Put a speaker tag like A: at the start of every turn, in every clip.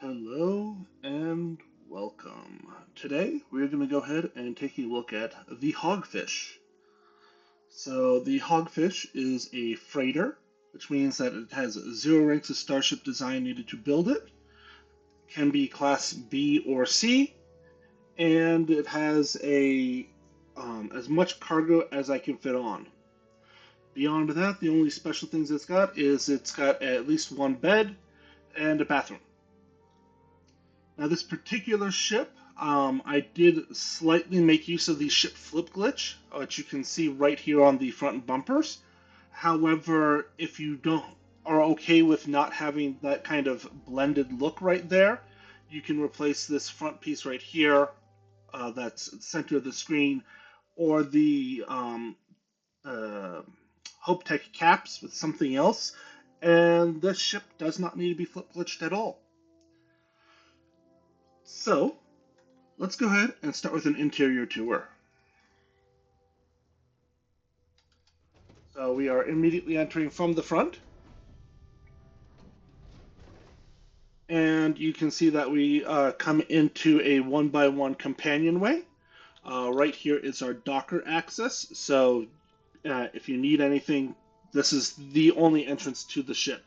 A: Hello and welcome. Today we're going to go ahead and take a look at the Hogfish. So the Hogfish is a freighter, which means that it has 0 ranks of starship design needed to build it, can be class B or C, and it has a as much cargo as I can fit on. Beyond that, the only special things it's got at least one bed and a bathroom. Now, this particular ship, I did slightly make use of the ship flip glitch, which you can see right here on the front bumpers. However, if you don't are okay with not having that kind of blended look right there, you can replace this front piece right here, that's the center of the screen, or the Hope Tech caps with something else, and this ship does not need to be flip glitched at all. So, let's go ahead and start with an interior tour. So we are immediately entering from the front. And you can see that we come into a one-by-one companionway. Right here is our docker access. So if you need anything, this is the only entrance to the ship.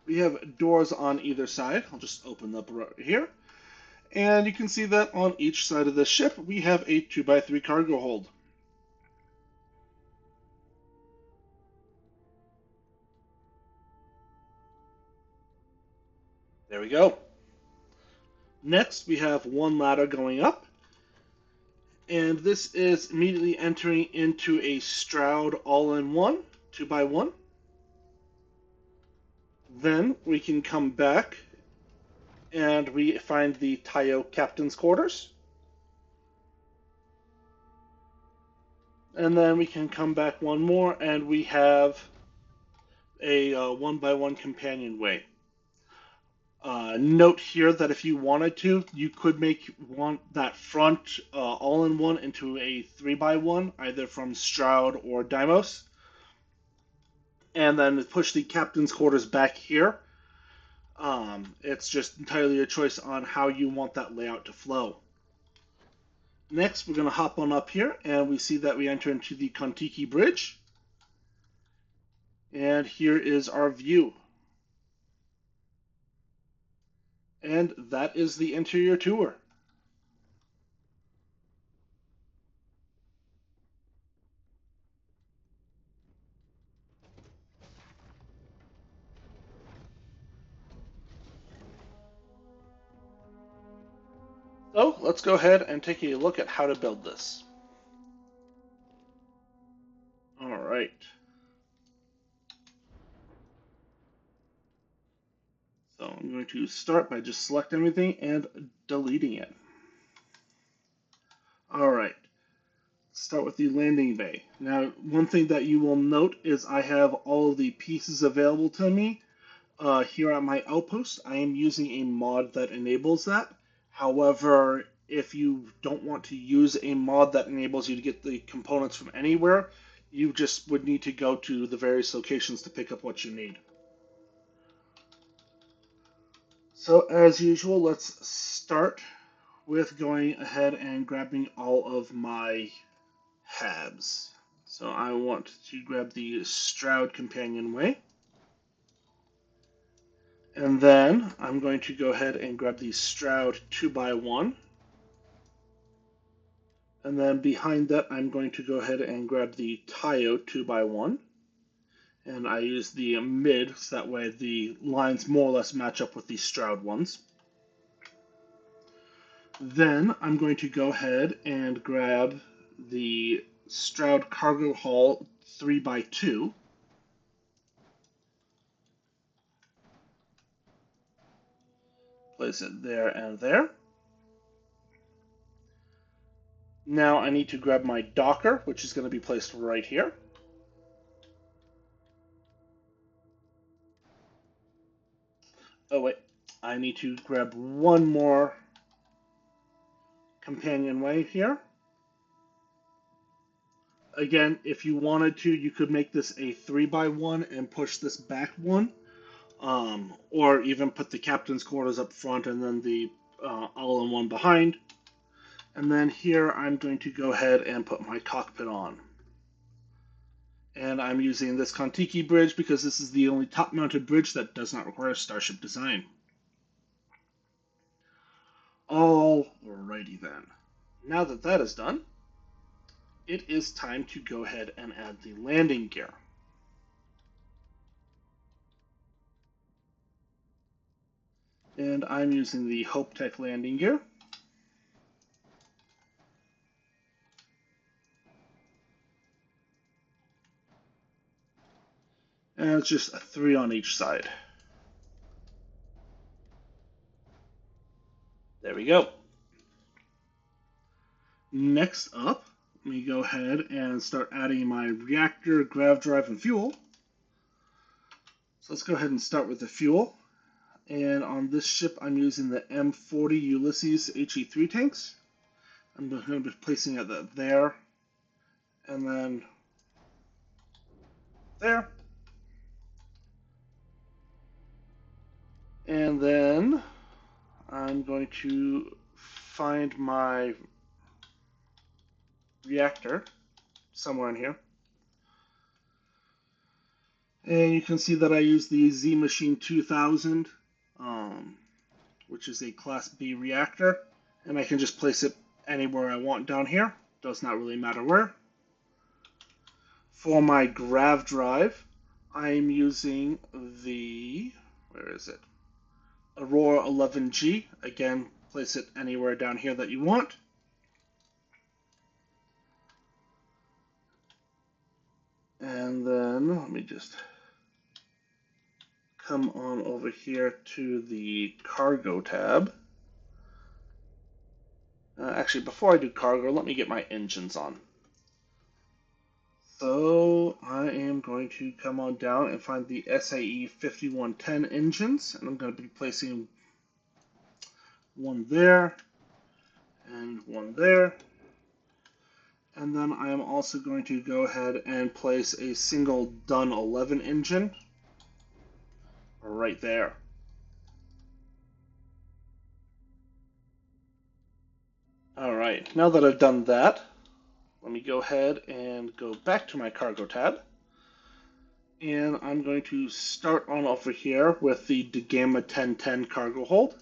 A: We have doors on either side. I'll just open up right here. And you can see that on each side of the ship, we have a 2x3 cargo hold. There we go. Next, we have one ladder going up, and this is immediately entering into a Stroud all-in-one, 2x1. Then we can come back, and we find the Tayo Captain's Quarters. And then we can come back one more, and we have a one-by-one companionway. Note here that if you wanted to, you could make that front all-in-one into a 3x1, either from Stroud or Deimos, and then push the captain's quarters back here. It's just entirely a choice on how you want that layout to flow. Next, we're going to hop on up here, and we see that we enter into the Kontiki Bridge. And here is our view. And that is the interior tour. So let's go ahead and take a look at how to build this. All right. So I'm going to start by just selecting everything and deleting it. All right. Start with the landing bay. Now, one thing that you will note is I have all of the pieces available to me. Here at my outpost, I am using a mod that enables that. However, if you don't want to use a mod that enables you to get the components from anywhere, you just would need to go to the various locations to pick up what you need. So as usual, let's start with going ahead and grabbing all of my habs. So I want to grab the Stroud companionway. And then I'm going to go ahead and grab the Stroud 2x1. And then behind that, I'm going to go ahead and grab the Tayo 2x1. And I use the mid, so that way the lines more or less match up with the Stroud ones. Then I'm going to go ahead and grab the Stroud Cargo Haul 3x2. Place it there and there. Now I need to grab my docker, which is going to be placed right here. Oh wait, I need to grab one more companionway here. Again, if you wanted to, you could make this a 3x1 and push this back one. or even put the captain's quarters up front and then the all-in-one behind. And then here I'm going to go ahead and put my cockpit on. And I'm using this Kontiki bridge because this is the only top-mounted bridge that does not require Starship design. Alrighty then. Now that that is done, it is time to go ahead and add the landing gear. And I'm using the HopeTech landing gear. And it's just a 3 on each side. There we go. Next up, let me go ahead and start adding my reactor, grav drive, and fuel. So let's go ahead and start with the fuel. And on this ship, I'm using the M40 Ulysses HE3 tanks. I'm going to be placing it there, and then there. And then I'm going to find my reactor somewhere in here. And you can see that I use the Z Machine 2000, which is a Class B reactor. And I can just place it anywhere I want down here. Does not really matter where. For my grav drive, I'm using the, where is it? Aurora 11G. Again, place it anywhere down here that you want. And then let me just come on over here to the cargo tab. Actually, before I do cargo, let me get my engines on. So I am going to come on down and find the SAE 5110 engines, and I'm going to be placing one there and one there. And then I am also going to go ahead and place a single Dun 11 engine right there. Alright, now that I've done that, let me go ahead and go back to my cargo tab. And I'm going to start on over here with the Gamma 1010 cargo hold.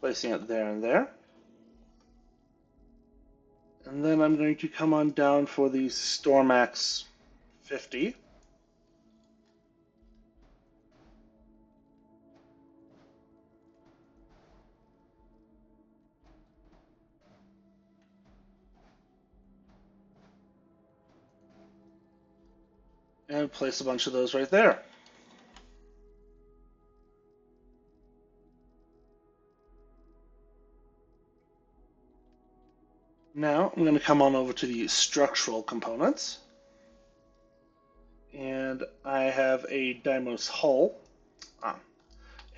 A: Placing it there and there. And then I'm going to come on down for the Stormax 50. And place a bunch of those right there. Now I'm going to come on over to the structural components. And I have a Deimos hull.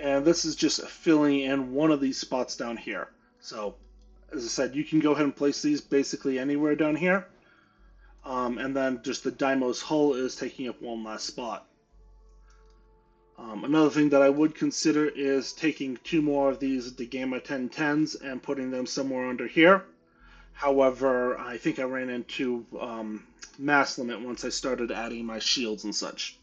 A: And this is just filling in one of these spots down here. So, as I said, you can go ahead and place these basically anywhere down here. And then just the Deimos hull is taking up one last spot. Another thing that I would consider is taking 2 more of these Gamma 1010s and putting them somewhere under here. However, I think I ran into mass limit once I started adding my shields and such.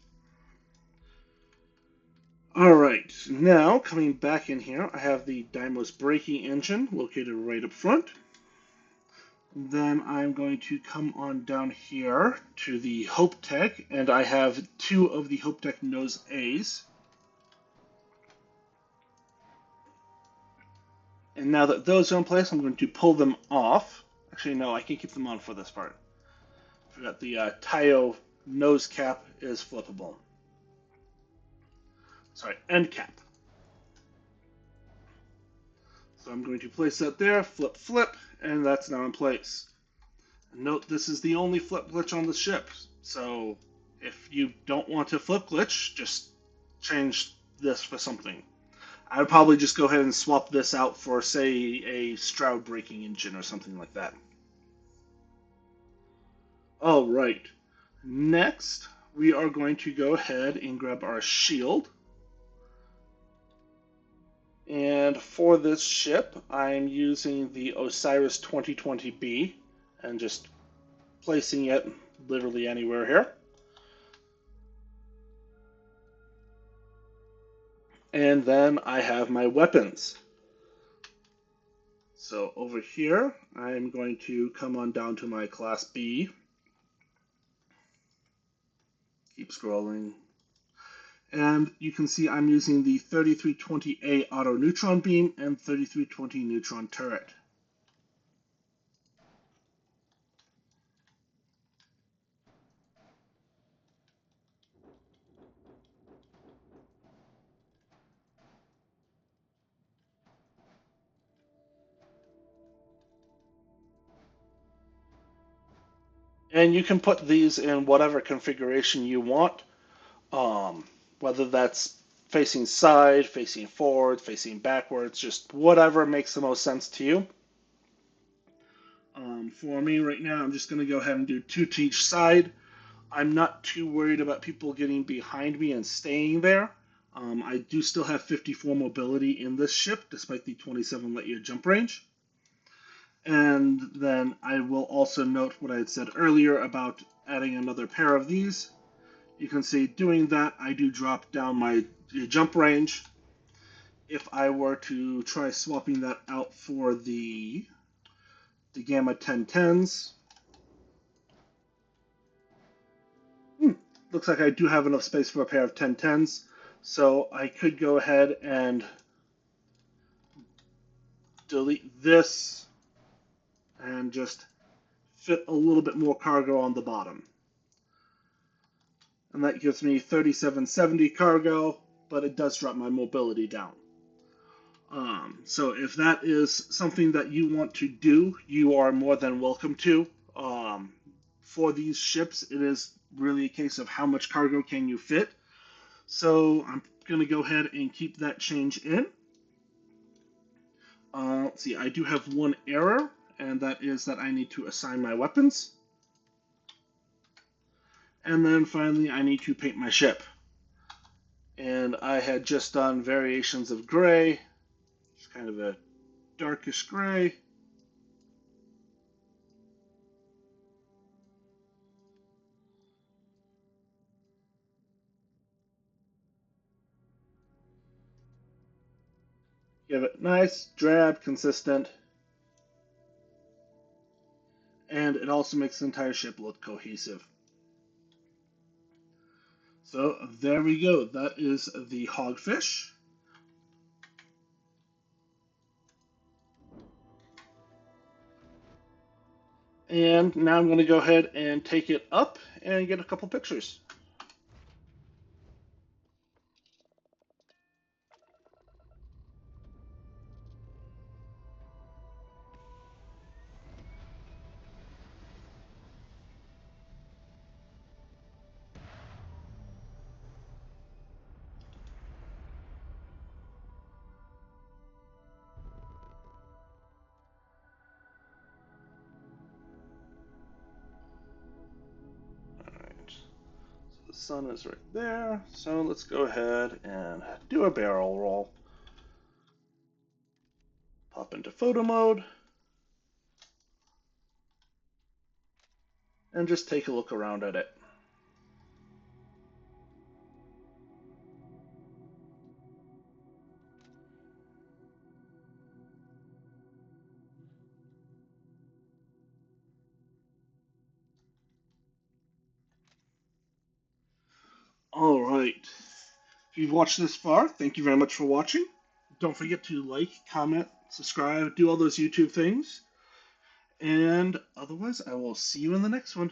A: Alright, now coming back in here, I have the Deimos braking engine located right up front. Then I'm going to come on down here to the HopeTech, and I have 2 of the HopeTech nose A's. And now that those are in place, I'm going to pull them off. Actually, no, I can keep them on for this part. I forgot the Tayo nose cap is flippable. Sorry, end cap. So I'm going to place that there, flip, flip, and that's now in place. Note this is the only flip glitch on the ship, so if you don't want to flip glitch, just change this for something. I would probably just go ahead and swap this out for, say, a Stroud braking engine or something like that. Alright, next we are going to go ahead and grab our shield. And for this ship, I'm using the Osiris 2020B and just placing it literally anywhere here. And then I have my weapons. So over here, I'm going to come on down to my Class B. Keep scrolling. And you can see I'm using the 3320A auto neutron beam and 3320 neutron turret. And you can put these in whatever configuration you want, whether that's facing side, facing forward, facing backwards, just whatever makes the most sense to you. For me right now, I'm just going to go ahead and do 2 to each side. I'm not too worried about people getting behind me and staying there. I do still have 54 mobility in this ship, despite the 27 light year jump range. And then I will also note what I had said earlier about adding another pair of these. You can see doing that, I do drop down my jump range. If I were to try swapping that out for the Gamma 1010s, looks like I do have enough space for a pair of 1010s, so I could go ahead and delete this and just fit a little bit more cargo on the bottom. And that gives me 3770 cargo, but it does drop my mobility down. So if that is something that you want to do, you are more than welcome to. For these ships, it is really a case of how much cargo can you fit. So I'm going to go ahead and keep that change in. Let's see, I do have one error, and that is that I need to assign my weapons. And then finally, I need to paint my ship. And I had just done variations of gray. It's kind of a darkish gray. Give it nice, drab, consistent. And it also makes the entire ship look cohesive. So there we go. That is the Hogfish. And now I'm going to go ahead and take it up and get a couple pictures. Alright, so the sun is right there. So let's go ahead and do a barrel roll. Pop into photo mode. And just take a look around at it. Alright. If you've watched this far, thank you very much for watching. Don't forget to like, comment, subscribe, do all those YouTube things. And otherwise, I will see you in the next one.